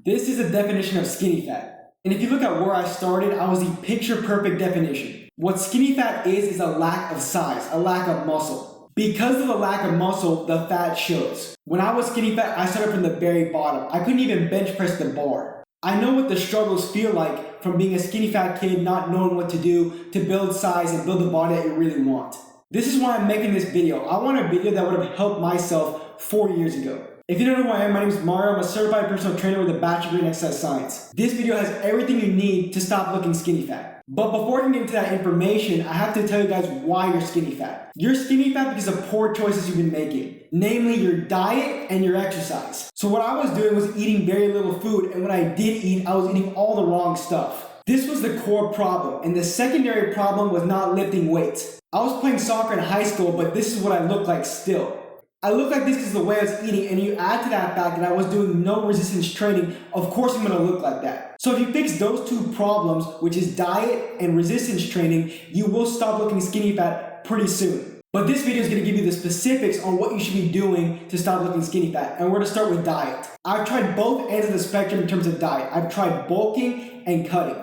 This is a definition of skinny fat. And if you look at where I started, I was the picture perfect definition. What skinny fat is a lack of size, a lack of muscle. Because of the lack of muscle, the fat shows. When I was skinny fat, I started from the very bottom. I couldn't even bench press the bar. I know what the struggles feel like from being a skinny fat kid, not knowing what to do to build size and build the body that you really want. This is why I'm making this video. I want a video that would have helped myself 4 years ago. If you don't know who I am, my name is Mario. I'm a certified personal trainer with a bachelor's degree in exercise science. This video has everything you need to stop looking skinny fat. But before I can get into that information, I have to tell you guys why you're skinny fat. You're skinny fat because of poor choices you've been making, namely your diet and your exercise. So what I was doing was eating very little food, and when I did eat, I was eating all the wrong stuff. This was the core problem, and the secondary problem was not lifting weights. I was playing soccer in high school, but this is what I look like still. I look like this because of the way I was eating, and you add to that fact that I was doing no resistance training, of course I'm going to look like that. So if you fix those two problems, which is diet and resistance training, you will stop looking skinny fat pretty soon. But this video is going to give you the specifics on what you should be doing to stop looking skinny fat, and we're going to start with diet. I've tried both ends of the spectrum in terms of diet. I've tried bulking and cutting.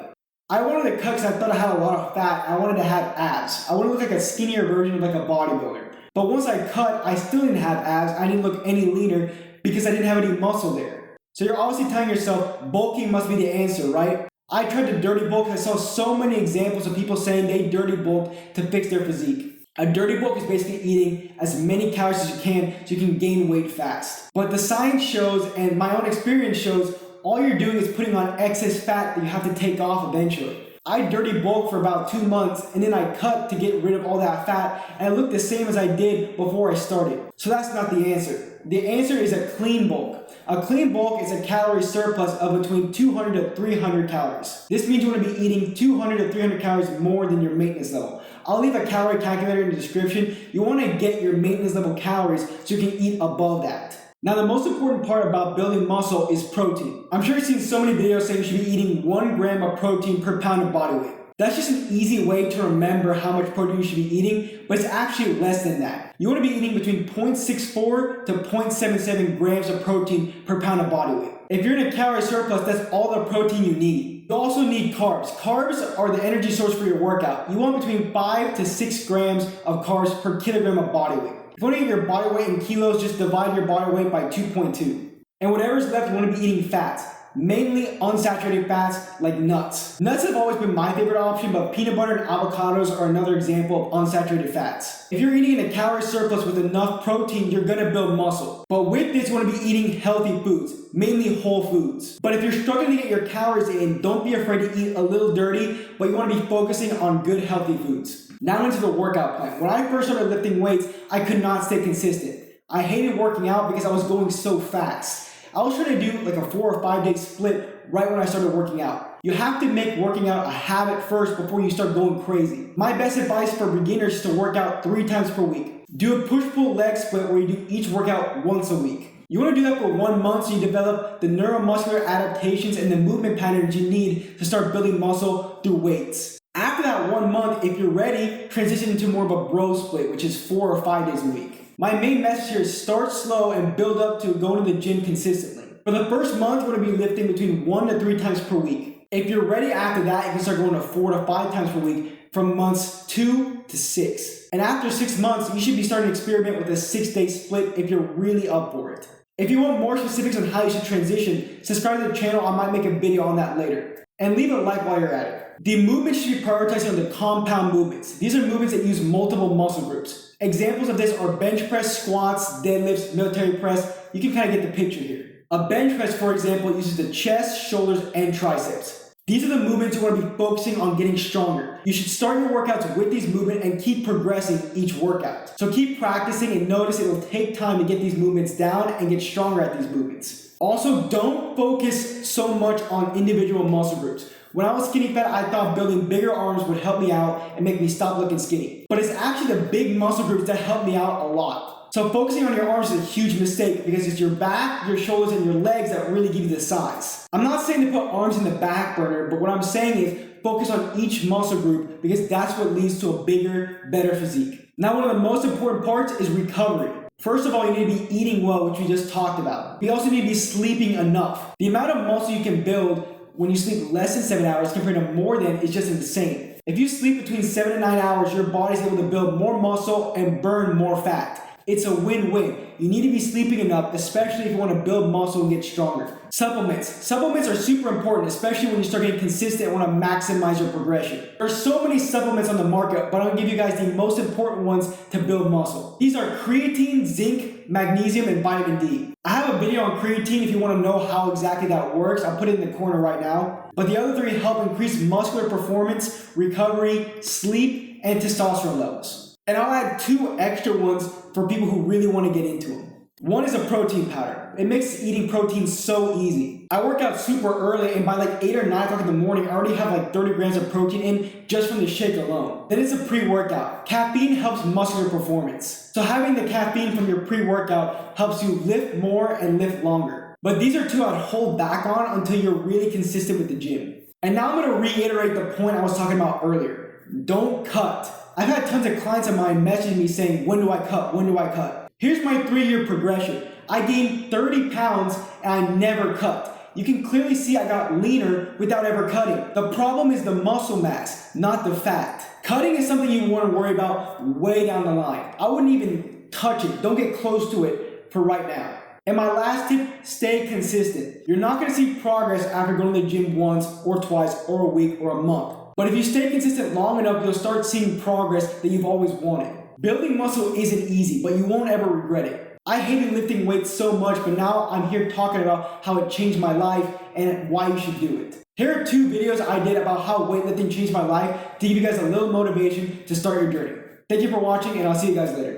I wanted to cut because I thought I had a lot of fat, and I wanted to have abs. I wanted to look like a skinnier version of like a bodybuilder. But once I cut, I still didn't have abs. I didn't look any leaner because I didn't have any muscle there. So you're obviously telling yourself bulking must be the answer, right? I tried to dirty bulk and I saw so many examples of people saying they dirty bulk to fix their physique. A dirty bulk is basically eating as many calories as you can so you can gain weight fast. But the science shows, and my own experience shows, all you're doing is putting on excess fat that you have to take off eventually. I dirty bulk for about 2 months, and then I cut to get rid of all that fat, and I look the same as I did before I started. So that's not the answer. The answer is a clean bulk. A clean bulk is a calorie surplus of between 200 to 300 calories. This means you want to be eating 200 to 300 calories more than your maintenance level. I'll leave a calorie calculator in the description. You want to get your maintenance level calories so you can eat above that. Now, the most important part about building muscle is protein. I'm sure you've seen so many videos saying you should be eating 1 gram of protein per pound of body weight. That's just an easy way to remember how much protein you should be eating, but it's actually less than that. You want to be eating between 0.64 to 0.77 grams of protein per pound of body weight. If you're in a calorie surplus, that's all the protein you need. You also need carbs. Carbs are the energy source for your workout. You want between 5 to 6 grams of carbs per kilogram of body weight. If you want to get your body weight in kilos, just divide your body weight by 2.2. And whatever's left, you want to be eating fats, mainly unsaturated fats like nuts. Nuts have always been my favorite option, but peanut butter and avocados are another example of unsaturated fats. If you're eating in a calorie surplus with enough protein, you're going to build muscle. But with this, you want to be eating healthy foods, mainly whole foods. But if you're struggling to get your calories in, don't be afraid to eat a little dirty, but you want to be focusing on good healthy foods. Now into the workout plan. When I first started lifting weights, I could not stay consistent. I hated working out because I was going so fast. I was trying to do like a 4 or 5 day split right when I started working out. You have to make working out a habit first before you start going crazy. My best advice for beginners is to work out 3 times per week. Do a push-pull leg split where you do each workout once a week. You want to do that for 1 month so you develop the neuromuscular adaptations and the movement patterns you need to start building muscle through weights. After that 1 month, if you're ready, transition into more of a bro split, which is 4 or 5 days a week. My main message here is start slow and build up to going to the gym consistently. For the first month, you want to be lifting between 1 to 3 times per week. If you're ready after that, you can start going to 4 to 5 times per week from months 2 to 6. And after 6 months, you should be starting to experiment with a 6-day split if you're really up for it. If you want more specifics on how you should transition, subscribe to the channel. I might make a video on that later. And leave a like while you're at it. The movements should be prioritizing on the compound movements. These are movements that use multiple muscle groups. Examples of this are bench press, squats, deadlifts, military press. You can kind of get the picture here. A bench press, for example, uses the chest, shoulders, and triceps. These are the movements you want to be focusing on getting stronger. You should start your workouts with these movements and keep progressing each workout. So keep practicing and notice it will take time to get these movements down and get stronger at these movements. Also, don't focus so much on individual muscle groups. When I was skinny fat, I thought building bigger arms would help me out and make me stop looking skinny. But it's actually the big muscle groups that help me out a lot. So focusing on your arms is a huge mistake because it's your back, your shoulders, and your legs that really give you the size. I'm not saying to put arms in the back burner, but what I'm saying is focus on each muscle group because that's what leads to a bigger, better physique. Now, one of the most important parts is recovery. First of all, you need to be eating well, which we just talked about. You also need to be sleeping enough. The amount of muscle you can build when you sleep less than 7 hours compared to more than is just insane. If you sleep between 7 to 9 hours, your body's able to build more muscle and burn more fat. It's a win-win. You need to be sleeping enough, especially if you want to build muscle and get stronger. Supplements. Supplements are super important, especially when you start getting consistent and want to maximize your progression. There's so many supplements on the market, but I'm going to give you guys the most important ones to build muscle. These are creatine, zinc, magnesium, and vitamin D. I have a video on creatine if you want to know how exactly that works. I'll put it in the corner right now. But the other three help increase muscular performance, recovery, sleep, and testosterone levels. And I'll add 2 extra ones for people who really want to get into them. One is a protein powder. It makes eating protein so easy. I work out super early, and by like 8 or 9 o'clock in the morning, I already have like 30 grams of protein in just from the shake alone. Then it's a pre-workout. Caffeine helps muscular performance. So having the caffeine from your pre-workout helps you lift more and lift longer. But these are 2 I'd hold back on until you're really consistent with the gym. And now I'm going to reiterate the point I was talking about earlier. Don't cut. I've had tons of clients of mine messaging me saying, when do I cut? When do I cut? Here's my 3-year progression. I gained 30 pounds and I never cut. You can clearly see I got leaner without ever cutting. The problem is the muscle mass, not the fat. Cutting is something you want to worry about way down the line. I wouldn't even touch it. Don't get close to it for right now. And my last tip, stay consistent. You're not going to see progress after going to the gym once or twice or a week or a month. But if you stay consistent long enough, you'll start seeing progress that you've always wanted. Building muscle isn't easy, but you won't ever regret it. I hated lifting weights so much, but now I'm here talking about how it changed my life and why you should do it. Here are 2 videos I did about how weightlifting changed my life to give you guys a little motivation to start your journey. Thank you for watching, and I'll see you guys later.